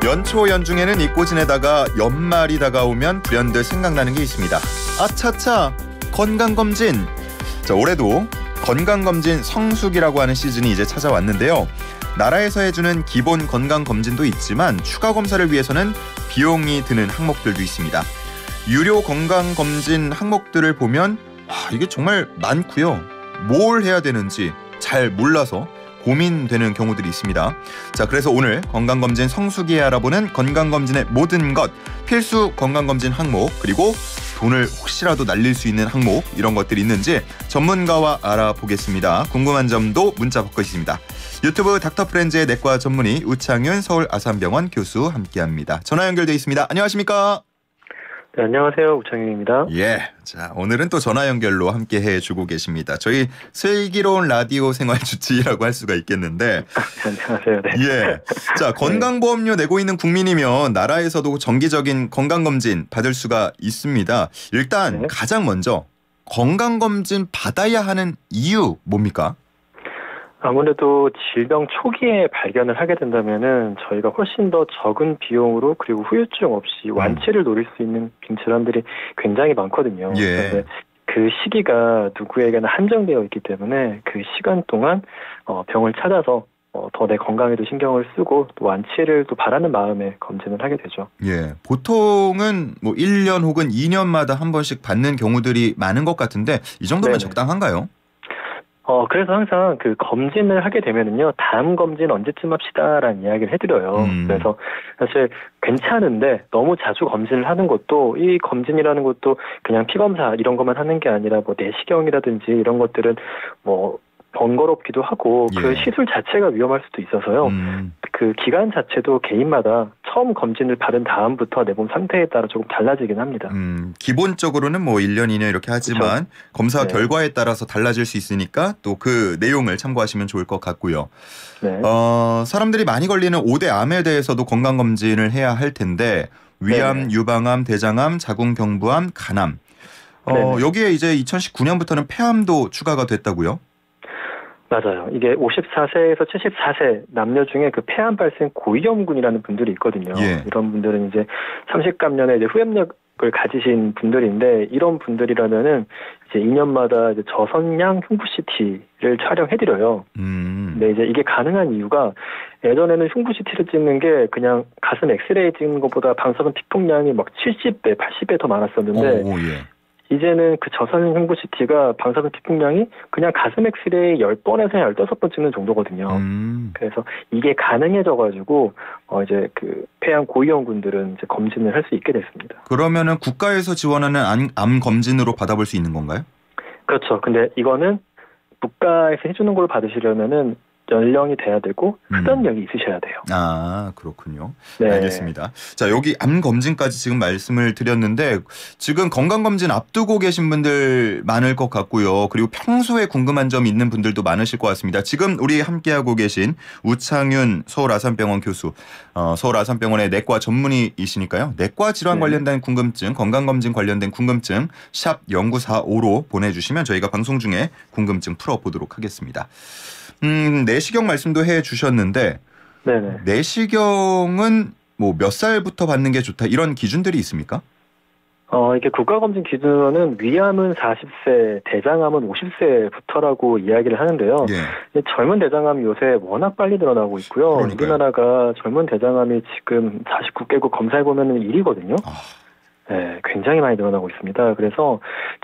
연초 연중에는 잊고 지내다가 연말이 다가오면 불현듯 생각나는 게 있습니다. 아차차, 건강검진. 자, 올해도 건강검진 성수기라고 하는 시즌이 이제 찾아왔는데요. 나라에서 해주는 기본 건강검진도 있지만 추가 검사를 위해서는 비용이 드는 항목들도 있습니다. 유료 건강검진 항목들을 보면 이게 정말 많고요. 뭘 해야 되는지 잘 몰라서 고민되는 경우들이 있습니다. 자, 그래서 오늘 건강검진 성수기에 알아보는 건강검진의 모든 것, 필수 건강검진 항목, 그리고 돈을 혹시라도 날릴 수 있는 항목, 이런 것들이 있는지 전문가와 알아보겠습니다. 궁금한 점도 문자 받고 있습니다. 유튜브 닥터프렌즈의 내과 전문의 우창윤 서울 아산병원 교수 함께합니다. 전화 연결돼 있습니다. 안녕하십니까? 네, 안녕하세요. 우창윤입니다. 예, 자, 오늘은 또 전화 연결로 함께 해주고 계십니다. 저희 슬기로운 라디오 생활 주치의라고 할 수가 있겠는데. 안녕하세요. 네. 예, 자, 건강보험료 내고 있는 국민이면 나라에서도 정기적인 건강검진 받을 수가 있습니다. 일단 네. 가장 먼저 건강검진 받아야 하는 이유 뭡니까? 아무래도 질병 초기에 발견을 하게 된다면은 저희가 훨씬 더 적은 비용으로 그리고 후유증 없이 완치를 노릴 수 있는 질환들이 굉장히 많거든요. 예. 그런데 그 시기가 누구에게나 한정되어 있기 때문에 그 시간 동안 병을 찾아서 더 내 건강에도 신경을 쓰고 또 완치를 또 바라는 마음에 검진을 하게 되죠. 예, 보통은 뭐 1년 혹은 2년마다 한 번씩 받는 경우들이 많은 것 같은데 이 정도면 네네. 적당한가요? 그래서 항상 그 검진을 하게 되면은요, 다음 검진 언제쯤 합시다라는 이야기를 해드려요. 그래서 사실 괜찮은데 너무 자주 검진을 하는 것도, 이 검진이라는 것도 그냥 피검사 이런 것만 하는 게 아니라 뭐 내시경이라든지 이런 것들은 뭐 번거롭기도 하고 그 예. 시술 자체가 위험할 수도 있어서요. 그 기간 자체도 개인마다 처음 검진을 받은 다음부터 내 몸 상태에 따라 조금 달라지긴 합니다. 기본적으로는 뭐 1년, 2년 이렇게 하지만 그쵸? 검사 네. 결과에 따라서 달라질 수 있으니까 또 그 내용을 참고하시면 좋을 것 같고요. 네. 사람들이 많이 걸리는 5대 암에 대해서도 건강검진을 해야 할 텐데 위암, 네네. 유방암, 대장암, 자궁경부암, 간암. 네네. 여기에 이제 2019년부터는 폐암도 추가가 됐다고요? 맞아요. 이게 54세에서 74세 남녀 중에 그 폐암 발생 고위험군이라는 분들이 있거든요. 예. 이런 분들은 이제 30감년의 이제 후염력을 가지신 분들인데, 이런 분들이라면은 이제 2년마다 이제 저선양 흉부 CT를 촬영해드려요. 근데 이제 이게 가능한 이유가, 예전에는 흉부 CT를 찍는 게 그냥 가슴 엑스레이 찍는 것보다 방사선 피폭량이 막 70배, 80배 더 많았었는데, 예. 이제는 그 저선 흉부 CT가 방사선 피폭량이 그냥 가슴 엑스레이 10번에서 15번 찍는 정도거든요. 그래서 이게 가능해져가지고 이제 그 폐암 고위험군들은 이제 검진을 할 수 있게 됐습니다. 그러면은 국가에서 지원하는 암 검진으로 받아볼 수 있는 건가요? 그렇죠. 근데 이거는 국가에서 해주는 걸 받으시려면은 연령이 돼야 되고 흡연력이 있으셔야 돼요. 아, 그렇군요. 네. 알겠습니다. 자, 여기 암 검진까지 지금 말씀을 드렸는데 지금 건강검진 앞두고 계신 분들 많을 것 같고요. 그리고 평소에 궁금한 점 있는 분들도 많으실 것 같습니다. 지금 우리 함께하고 계신 우창윤 서울 아산병원 교수, 서울 아산병원의 내과 전문의이시니까요. 내과 질환 관련된 궁금증, 건강검진 관련된 궁금증 샵 0945로 보내주시면 저희가 방송 중에 궁금증 풀어보도록 하겠습니다. 내시경 말씀도 해주셨는데 네네. 내시경은 뭐 몇 살부터 받는 게 좋다 이런 기준들이 있습니까? 이게 국가검진 기준은 위암은 40세, 대장암은 50세부터라고 이야기를 하는데요. 예. 젊은 대장암이 요새 워낙 빨리 늘어나고 있고요. 그러니까요. 우리나라가 젊은 대장암이 지금 49개국 검사해보면 1위거든요. 네, 굉장히 많이 늘어나고 있습니다. 그래서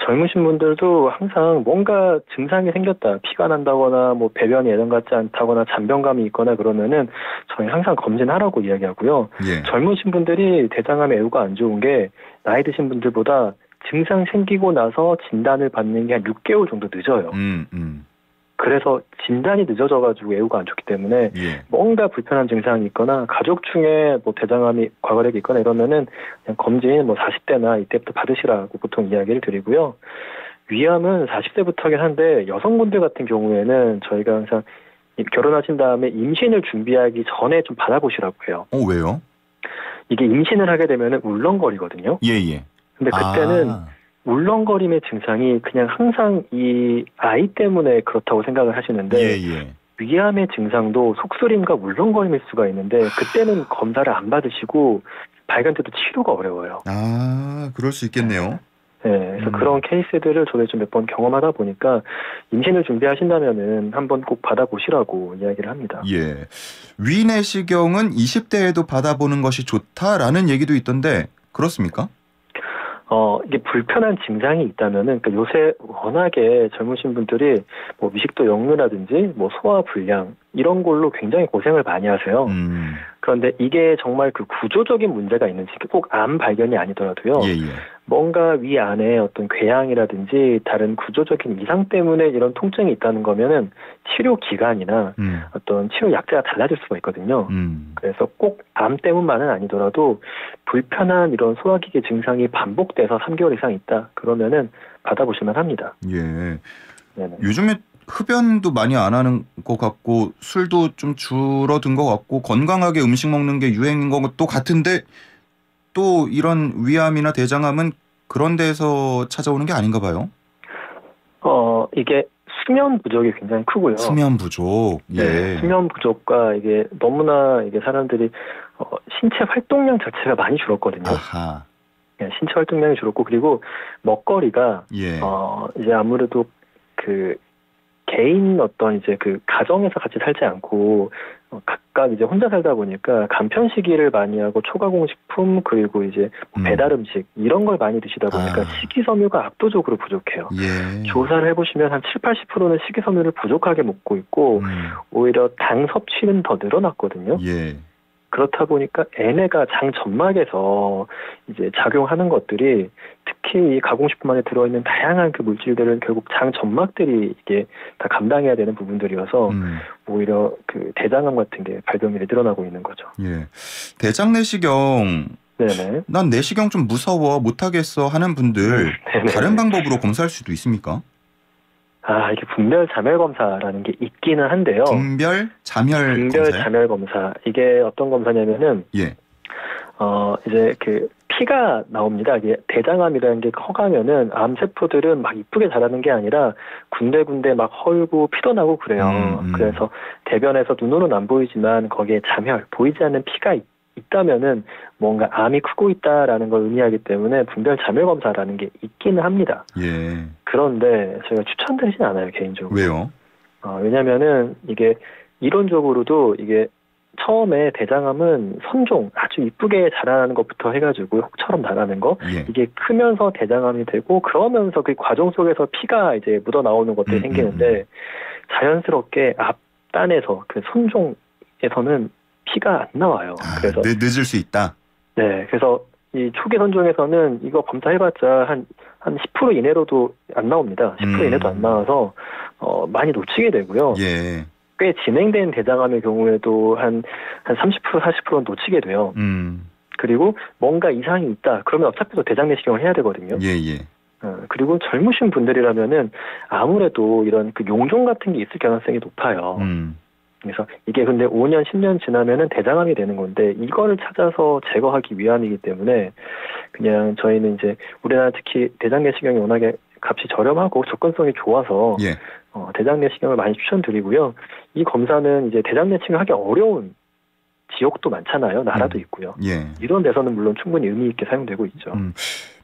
젊으신 분들도 항상 뭔가 증상이 생겼다, 피가 난다거나 뭐 배변이 예전 같지 않다거나 잔병감이 있거나 그러면은 저희 항상 검진하라고 이야기하고요. 예. 젊으신 분들이 대장암의 애우가 안 좋은 게 나이 드신 분들보다 증상 생기고 나서 진단을 받는 게 한 6개월 정도 늦어요. 그래서 진단이 늦어져가지고 애우가 안 좋기 때문에 예. 뭔가 불편한 증상이 있거나 가족 중에 뭐 대장암이 과거력이 있거나 이러면은 그냥 검진 뭐 40대나 이때부터 받으시라고 보통 이야기를 드리고요. 위암은 40대부터긴 한데 여성분들 같은 경우에는 저희가 항상 결혼하신 다음에 임신을 준비하기 전에 좀 받아보시라고 해요. 왜요? 이게 임신을 하게 되면은 울렁거리거든요. 예. 근데 그때는 울렁거림의 증상이 그냥 항상 이 아이 때문에 그렇다고 생각을 하시는데 예. 위암의 증상도 속쓰림과 울렁거림일 수가 있는데 그때는 검사를 안 받으시고 발견돼도 치료가 어려워요. 아, 그럴 수 있겠네요. 네, 그래서 그런 케이스들을 저도 좀 몇 번 경험하다 보니까 임신을 준비하신다면은 한번 꼭 받아보시라고 이야기를 합니다. 예, 위내시경은 20대에도 받아보는 것이 좋다라는 얘기도 있던데 그렇습니까? 이게 불편한 증상이 있다면은, 그러니까 요새 워낙에 젊으신 분들이 뭐 미식도 역류라든지 뭐 소화 불량 이런 걸로 굉장히 고생을 많이 하세요. 그런데 이게 정말 그 구조적인 문제가 있는지 꼭 암 발견이 아니더라도요. 예, 예. 뭔가 위 안에 어떤 궤양이라든지 다른 구조적인 이상 때문에 이런 통증이 있다는 거면은 치료 기간이나 어떤 치료 약제가 달라질 수가 있거든요. 그래서 꼭 암 때문만은 아니더라도 불편한 이런 소화기계 증상이 반복돼서 3개월 이상 있다. 그러면은 받아보실만 합니다. 예. 네네. 요즘에 흡연도 많이 안 하는 것 같고 술도 좀 줄어든 것 같고 건강하게 음식 먹는 게 유행인 것도 같은데 또 이런 위암이나 대장암은 그런 데서 찾아오는 게 아닌가 봐요. 이게 수면 부족이 굉장히 크고요. 수면 부족. 예. 네, 수면 부족과 이게 너무나 이게 사람들이 신체 활동량 자체가 많이 줄었거든요. 아하. 네, 신체 활동량이 줄었고 그리고 먹거리가 예. 이제 아무래도 그 개인 어떤 이제 그 가정에서 같이 살지 않고 각각 이제 혼자 살다 보니까 간편식이를 많이 하고 초가공식품 그리고 이제 배달 음식 이런 걸 많이 드시다 보니까 식이섬유가 압도적으로 부족해요. 예. 조사를 해보시면 한 70-80%는 식이섬유를 부족하게 먹고 있고 오히려 당 섭취는 더 늘어났거든요. 예. 그렇다 보니까 얘네가 장 점막에서 이제 작용하는 것들이 특히 이 가공식품 안에 들어있는 다양한 그 물질들은 결국 장 점막들이 이게 다 감당해야 되는 부분들이어서 오히려 그 대장암 같은 게 발병률이 늘어나고 있는 거죠. 예. 대장 내시경. 네네. 난 내시경 좀 무서워 못하겠어 하는 분들 다른 방법으로 검사할 수도 있습니까? 이게 분별 자멸 검사라는 게 있기는 한데요. 분별 자멸 검사. 이게 어떤 검사냐면은 예. 이제 그 피가 나옵니다. 이게 대장암이라는 게 커가면은 암 세포들은 막 이쁘게 자라는 게 아니라 군데군데 막 헐고 피도 나고 그래요. 그래서 대변에서 눈으로는 안 보이지만 거기에 자멸, 보이지 않는 피가 있다면은 뭔가 암이 크고 있다라는 걸 의미하기 때문에 분별 자멸 검사라는 게 있기는 합니다. 예. 그런데 제가 추천드리진 않아요, 개인적으로. 왜요? 왜냐면은 이게 이론적으로도 이게 처음에 대장암은 선종 아주 이쁘게 자라나는 것부터 해가지고 혹처럼 나가는 거 예. 이게 크면서 대장암이 되고 그러면서 그 과정 속에서 피가 이제 묻어 나오는 것들이 생기는데 자연스럽게 앞단에서 그 선종에서는 피가 안 나와요. 그래서 늦을 수 있다. 네, 그래서 이 초기 선종에서는 이거 검사해봤자 한 10% 이내로도 안 나옵니다. 10% 이내도 안 나와서 많이 놓치게 되고요. 예. 꽤 진행된 대장암의 경우에도 한 30% 40%는 놓치게 돼요. 그리고 뭔가 이상이 있다. 그러면 어차피 또 대장 내시경을 해야 되거든요. 예. 그리고 젊으신 분들이라면은 아무래도 이런 그 용종 같은 게 있을 가능성이 높아요. 그래서 이게 근데 5년, 10년 지나면은 대장암이 되는 건데 이거를 찾아서 제거하기 위함이기 때문에 그냥 저희는 이제 우리나라 특히 대장 내시경이 워낙에 값이 저렴하고 접근성이 좋아서 예. 대장 내시경을 많이 추천드리고요. 이 검사는 이제 대장 내시경 하기 어려운 지역도 많잖아요. 나라도 있고요. 예. 이런 데서는 물론 충분히 의미 있게 사용되고 있죠.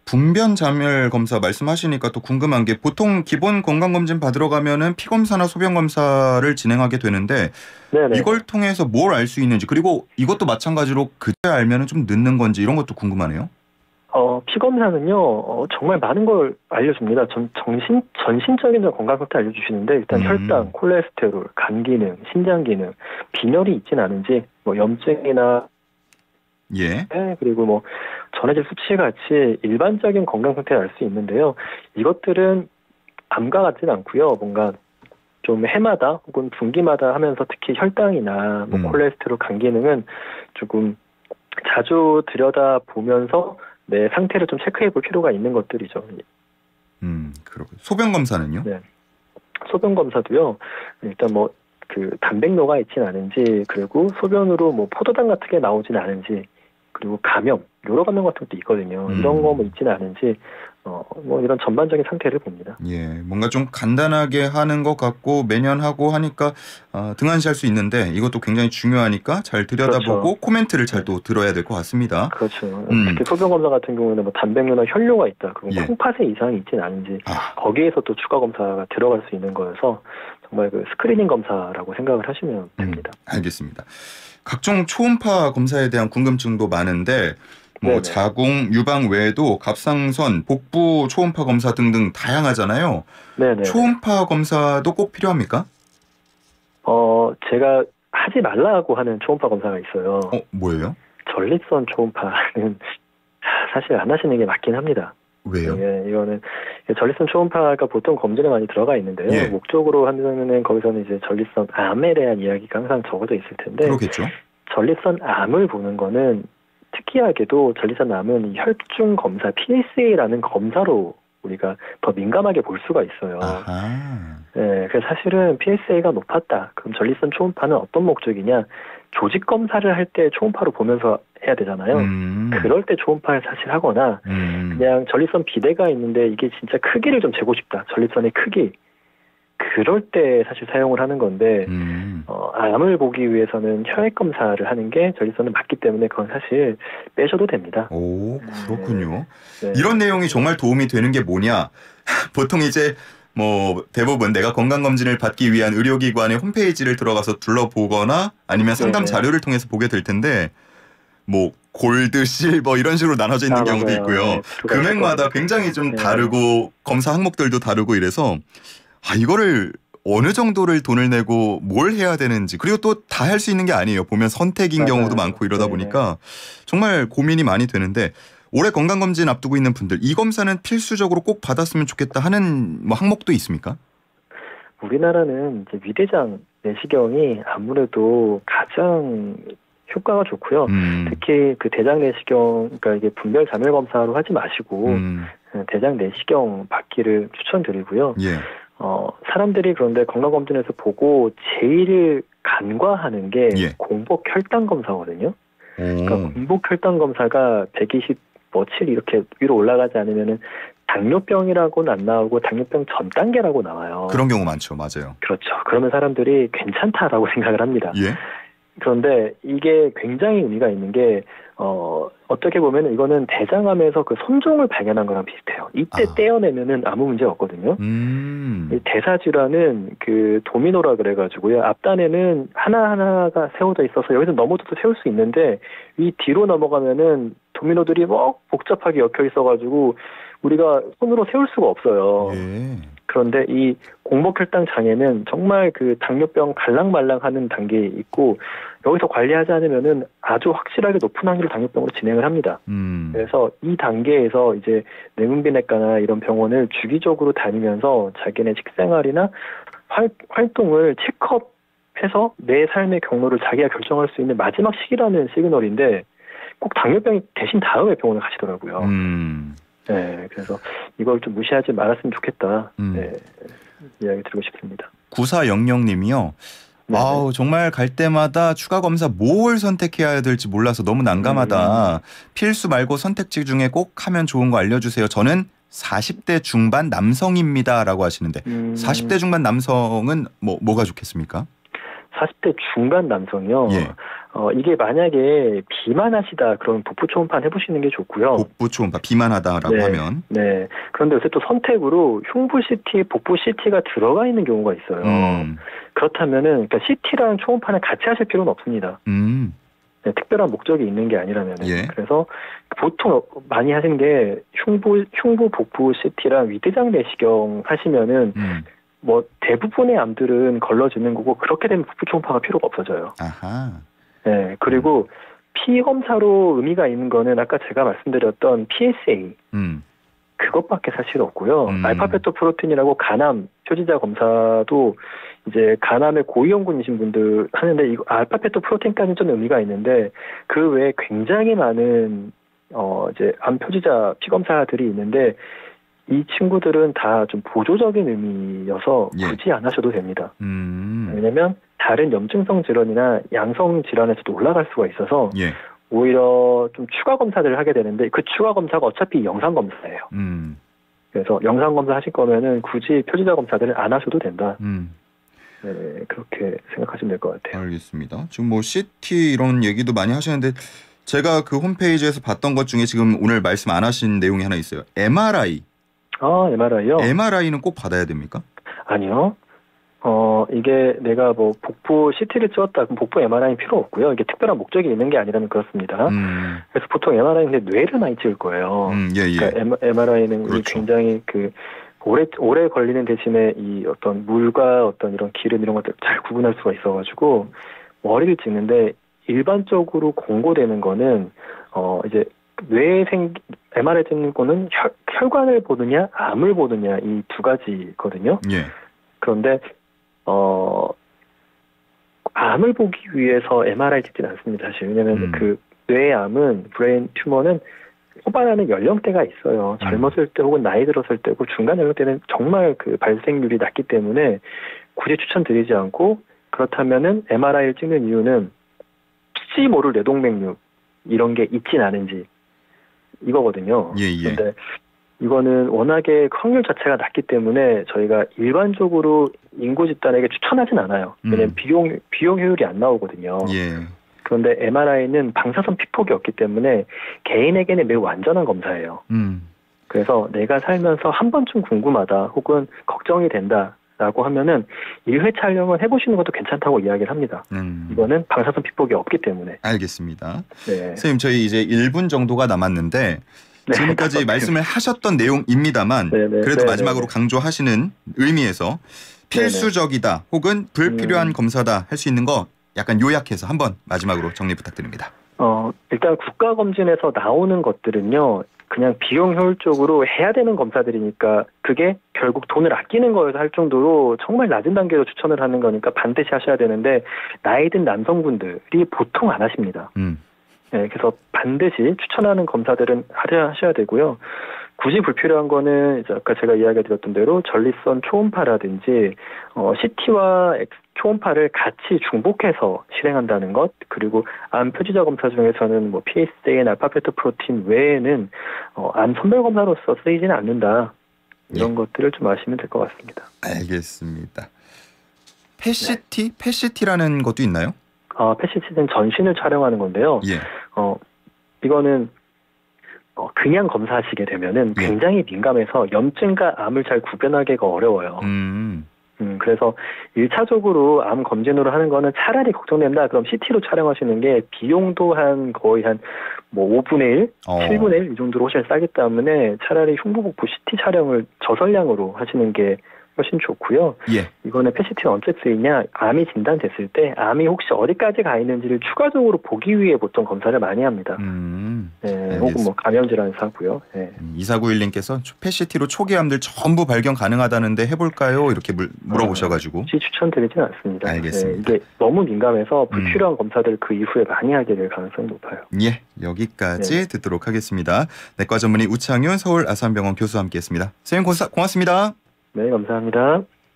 분변 자멸 검사 말씀하시니까 또 궁금한 게 보통 기본 건강검진 받으러 가면은 피검사나 소변검사를 진행하게 되는데 네네. 이걸 통해서 뭘 알 수 있는지 그리고 이것도 마찬가지로 그때 알면은 좀 늦는 건지 이런 것도 궁금하네요. 피검사는요, 정말 많은 걸 알려줍니다. 전신적인 건강 상태 알려주시는데, 일단 혈당, 콜레스테롤, 간 기능, 신장 기능, 빈혈이 있진 않은지, 뭐, 염증이나, 예. 그리고 뭐, 전해질 수치 같이 일반적인 건강 상태를 알 수 있는데요. 이것들은 암과 같진 않고요. 뭔가 좀 해마다 혹은 분기마다 하면서 특히 혈당이나 뭐 콜레스테롤, 간 기능은 조금 자주 들여다보면서 내 상태를 좀 체크해 볼 필요가 있는 것들이죠. 그렇군요. 소변 검사는요? 네. 소변 검사도요. 일단 뭐 그 단백뇨가 있진 않은지 그리고 소변으로 뭐 포도당 같은 게 나오진 않은지 그리고 감염 요로 감염 같은 것도 있거든요. 이런 거 뭐 있지는 않은지 뭐 이런 전반적인 상태를 봅니다. 예, 뭔가 좀 간단하게 하는 것 같고 매년 하고 하니까 등한시할 수 있는데 이것도 굉장히 중요하니까 잘 들여다보고 그렇죠. 코멘트를 잘 또 들어야 될 것 같습니다. 그렇죠. 특히 소변 검사 같은 경우는 뭐 단백뇨나 혈뇨가 있다. 그럼 예. 콩팥에 이상이 있지는 않은지 거기에서 또 추가 검사가 들어갈 수 있는 거여서 정말 그 스크리닝 검사라고 생각을 하시면 됩니다. 알겠습니다. 각종 초음파 검사에 대한 궁금증도 많은데 뭐 네네. 자궁, 유방 외에도 갑상선, 복부 초음파 검사 등등 다양하잖아요. 네네. 초음파 검사도 꼭 필요합니까? 제가 하지 말라고 하는 초음파 검사가 있어요. 뭐예요? 전립선 초음파는 사실 안 하시는 게 맞긴 합니다. 왜요? 예, 이거는 전립선 초음파가 보통 검진에 많이 들어가 있는데요. 예. 목적으로 하면은 거기서는 이제 전립선 암에 대한 이야기가 항상 적어져 있을 텐데. 그렇겠죠. 전립선 암을 보는 거는 특이하게도 전립선 암은 혈중 검사 PSA라는 검사로 우리가 더 민감하게 볼 수가 있어요. 네, 그래서 사실은 PSA가 높았다. 그럼 전립선 초음파는 어떤 목적이냐? 조직 검사를 할 때 초음파로 보면서 해야 되잖아요. 그럴 때 초음파를 사실 하거나 그냥 전립선 비대가 있는데 이게 진짜 크기를 좀 재고 싶다. 전립선의 크기. 그럴 때 사실 사용을 하는 건데 암을 보기 위해서는 혈액 검사를 하는 게 전립선은 맞기 때문에 그건 사실 빼셔도 됩니다. 오, 그렇군요. 네. 이런 내용이 정말 도움이 되는 게 뭐냐? 보통 이제 뭐 대부분 내가 건강검진을 받기 위한 의료기관의 홈페이지를 들어가서 둘러보거나 아니면 상담 자료를 통해서 보게 될 텐데 뭐 골드, 실버 이런 식으로 나눠져 있는 경우도 맞아요. 있고요. 네, 금액마다 굉장히 좀 다르고 검사 항목들도 다르고 이래서 이거를 어느 정도를 돈을 내고 뭘 해야 되는지 그리고 또 다 할 수 있는 게 아니에요. 보면 선택인 경우도 많고 이러다 보니까 정말 고민이 많이 되는데 올해 건강검진 앞두고 있는 분들 이 검사는 필수적으로 꼭 받았으면 좋겠다 하는 뭐 항목도 있습니까? 우리나라는 이제 위대장 내시경이 아무래도 가장 효과가 좋고요. 특히 그 대장 내시경, 그러니까 이게 분별 자멸 검사로 하지 마시고 대장 내시경 받기를 추천드리고요. 예. 사람들이 그런데 건강검진에서 보고 제일 간과하는 게 공복 혈당 검사거든요. 그러니까 공복 혈당 검사가 120, 7 이렇게 위로 올라가지 않으면은 당뇨병이라고는 안 나오고 당뇨병 전 단계라고 나와요. 그런 경우 많죠, 맞아요. 그렇죠. 그러면 사람들이 괜찮다라고 생각을 합니다. 예. 그런데 이게 굉장히 의미가 있는 게 어떻게 보면 이거는 대장암에서 그 손종을 발견한 거랑 비슷해요. 이때 떼어내면은 아무 문제 없거든요. 이 대사질환은 그 도미노라 그래가지고요. 앞단에는 하나하나가 세워져 있어서 여기서 넘어져도 세울 수 있는데 이 뒤로 넘어가면은 도미노들이 뭐 복잡하게 엮여 있어가지고 우리가 손으로 세울 수가 없어요. 예. 그런데 이 공복혈당 장애는 정말 그 당뇨병 갈랑말랑하는 단계에 있고 여기서 관리하지 않으면은 아주 확실하게 높은 확률로 당뇨병으로 진행을 합니다. 그래서 이 단계에서 이제 내분비내과나 이런 병원을 주기적으로 다니면서 자기네 식생활이나 활동을 체크업해서 내 삶의 경로를 자기가 결정할 수 있는 마지막 시기라는 시그널인데 꼭 당뇨병이 되신 다음에 병원을 가시더라고요. 네, 그래서 이걸 좀 무시하지 말았으면 좋겠다. 네, 이야기 드리고 싶습니다. 9400님이요. 아우 정말 갈 때마다 추가 검사 뭘 선택해야 될지 몰라서 너무 난감하다. 필수 말고 선택지 중에 꼭 하면 좋은 거 알려주세요. 저는 40대 중반 남성입니다라고 하시는데 40대 중반 남성은 뭐가 좋겠습니까? 40대 중반 남성이요. 예. 이게 만약에 비만하시다 그러면 복부 초음파 해보시는 게 좋고요. 복부 초음파 비만하다라고 하면. 네. 그런데 요새 또 선택으로 흉부 CT, 복부 CT가 들어가 있는 경우가 있어요. 그렇다면은 그러니까 CT랑 초음파는 같이 하실 필요는 없습니다. 네, 특별한 목적이 있는 게 아니라면. 그래서 보통 많이 하시는 게 흉부 복부 CT랑 위대장 내시경 하시면은 뭐 대부분의 암들은 걸러지는 거고 그렇게 되면 복부 초음파가 필요가 없어져요. 아하. 네, 그리고 피 검사로 의미가 있는 거는 아까 제가 말씀드렸던 PSA 그것밖에 사실 없고요. 알파페토프로틴이라고 간암 표지자 검사도 이제 간암에 고위험군이신 분들 하는데 이거 알파페토프로틴까지는 좀 의미가 있는데 그 외에 굉장히 많은 이제 암 표지자 피 검사들이 있는데 이 친구들은 다 좀 보조적인 의미여서 굳이 안 하셔도 됩니다. 왜냐면 다른 염증성 질환이나 양성 질환에서도 올라갈 수가 있어서 오히려 좀 추가 검사들을 하게 되는데 그 추가 검사가 어차피 영상 검사예요. 그래서 영상 검사 하실 거면은 굳이 표지자 검사들을 안 하셔도 된다. 네, 그렇게 생각하시면 될 것 같아요. 알겠습니다. 지금 뭐 CT 이런 얘기도 많이 하시는데 제가 그 홈페이지에서 봤던 것 중에 지금 오늘 말씀 안 하신 내용이 하나 있어요. MRI. 아, MRI요? MRI는 꼭 받아야 됩니까? 아니요. 이게 내가 뭐 복부 CT를 찍었다 그럼 복부 MRI는 필요 없고요. 이게 특별한 목적이 있는 게 아니라면 그렇습니다. 그래서 보통 MRI는 뇌를 많이 찍을 거예요. 예. 그러니까 MRI는 그렇죠. 굉장히 오래 걸리는 대신에 이 어떤 물과 어떤 이런 기름 이런 것들 잘 구분할 수가 있어가지고 머리를 찍는데 일반적으로 공고되는 거는 이제 MRI 찍는 거는 혈관을 보느냐 암을 보느냐 이 두 가지거든요. 예. 그런데 암을 보기 위해서 MRI 찍지는 않습니다. 사실 왜냐하면 그 뇌암은 브레인 튜머는 호반하는 연령대가 있어요. 젊었을 때 혹은 나이 들었을 때고 중간 연령대는 정말 그 발생률이 낮기 때문에 굳이 추천드리지 않고 그렇다면은 MRI를 찍는 이유는 혹시 모를 뇌동맥류 이런 게 있진 않은지 이거거든요. 예. 그런데 이거는 워낙에 확률 자체가 낮기 때문에 저희가 일반적으로 인구 집단에게 추천하진 않아요. 왜냐하면 비용 효율이 안 나오거든요. 예. 그런데 MRI는 방사선 피폭이 없기 때문에 개인에게는 매우 안전한 검사예요. 그래서 내가 살면서 한 번쯤 궁금하다 혹은 걱정이 된다라고 하면은 1회 촬영을 해보시는 것도 괜찮다고 이야기를 합니다. 이거는 방사선 피폭이 없기 때문에. 알겠습니다. 네. 선생님 저희 이제 1분 정도가 남았는데 지금까지 네. 말씀을 하셨던 내용입니다만 그래도 마지막으로 강조하시는 의미에서 필수적이다 혹은 불필요한 검사다 할 수 있는 거 약간 요약해서 한번 마지막으로 정리 부탁드립니다. 일단 국가검진에서 나오는 것들은요. 그냥 비용 효율적으로 해야 되는 검사들이니까 그게 결국 돈을 아끼는 거여서 할 정도로 정말 낮은 단계로 추천을 하는 거니까 반드시 하셔야 되는데 나이 든 남성분들이 보통 안 하십니다. 네, 그래서 반드시 추천하는 검사들은 하셔야 되고요. 굳이 불필요한 거는 이제 아까 제가 이야기드렸던 대로 전립선 초음파라든지 CT와 초음파를 같이 중복해서 실행한다는 것, 그리고 암 표지자 검사 중에서는 뭐 PSA나 알파베타 프로틴 외에는 암 선별 검사로서 쓰이지는 않는다. 이런 것들을 좀 아시면 될 것 같습니다. 알겠습니다. PET? PET라는 것도 있나요? PET는 전신을 촬영하는 건데요. 예. 이거는 그냥 검사하시게 되면은 굉장히 민감해서 염증과 암을 잘 구별하기가 어려워요. 그래서 1차적으로 암 검진으로 하는 거는 차라리 걱정된다. 그럼 CT로 촬영하시는 게 비용도 거의 한 5분의 1, 7분의 1 이 정도로 훨씬 싸기 때문에 차라리 흉부복부 CT 촬영을 저설량으로 하시는 게 훨씬 좋고요. 예. 이거는 PET는 언제 쓰이냐? 암이 진단됐을 때 암이 혹시 어디까지 가 있는지를 추가적으로 보기 위해 보통 검사를 많이 합니다. 네, 혹은 뭐 감염 질환에서 하고요. 네. 2491님께서 PET로 초기암들 전부 발견 가능하다는데 해볼까요? 이렇게 물어보셔가지고. 혹시 추천드리진 않습니다. 알겠습니다. 네, 이게 너무 민감해서 불필요한 검사들 그 이후에 많이 하게 될 가능성이 높아요. 예, 여기까지 듣도록 하겠습니다. 내과 전문의 우창윤 서울 아산병원 교수와 함께했습니다. 선생님 고맙습니다. 네, 감사합니다.